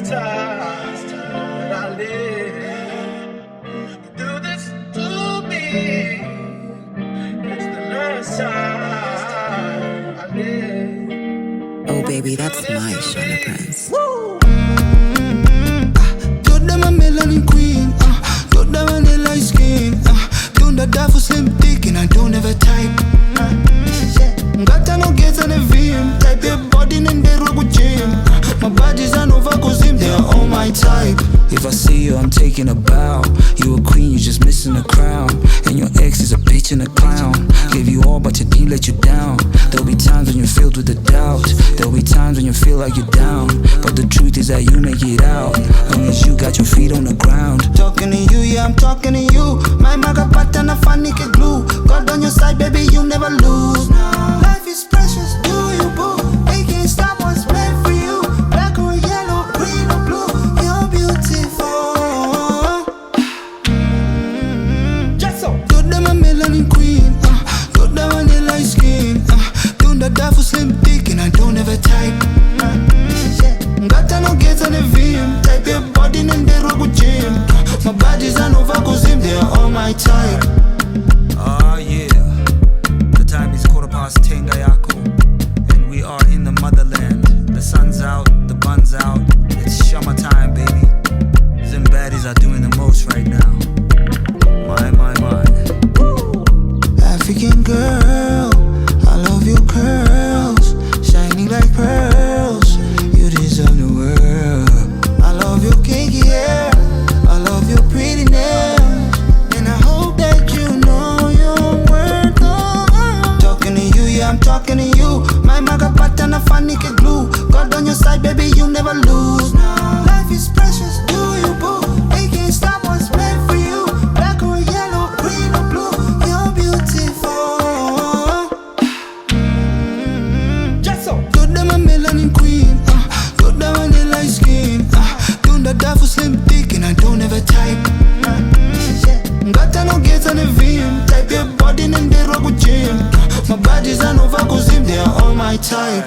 last time that I live. You do this to me. It's the last time I live. Oh baby, that's my Shona Prince. You're the melanin queen. You're the vanilla skin. Don't die for slim thick and I don't ever type. Gata no gets on a VM. Type your body in the rogo gym. My body's an over cause him, they are all my type. If I see you, I'm taking a bow. You a queen, you just missing a crown. And your ex is a bitch and a clown. Gave you all, but your team let you down. There'll be times when you're filled with the doubt. There'll be times when you feel like you're down. But the truth is that you make it out. Long as you got your feet on the ground. Talking to you, yeah, I'm talking to you. My maga pattern, a funny glue. God on your side, baby, you never lose. Life is precious, do you boo? They can't stop what's meant for you. Black or yellow, green or blue, you're beautiful. You're the melanin queen. You're the vanilla skin. Don't die for slim thick and I don't ever type. Gata no gets on a VM. Type your body in the rogo gym. My body's an over cause him, they are all my type. Yeah. The time is 10:15 Gayako. And we are in the motherland. The sun's out, the bun's out. It's Shama time, baby. Them baddies are doing the most right now. My African girl, I love your curls, shining like pearls. You deserve the world. I love your kinky hair, I love your pretty nails, and I hope that you know your worth. Talking to you, yeah, I'm talking to you. My maga pattern, a funny glue. God on your side, baby, you never lose. Life is precious, do you boo? They can't stop what's meant for you. Black or yellow, green or blue, you're beautiful. You're the melanin queen. You're the vanilla skin. Don't die for slim thick and I don't ever type. Gata no gets on a VM. Type your body in the rogo gym. My body's an over cause him, they are all my type.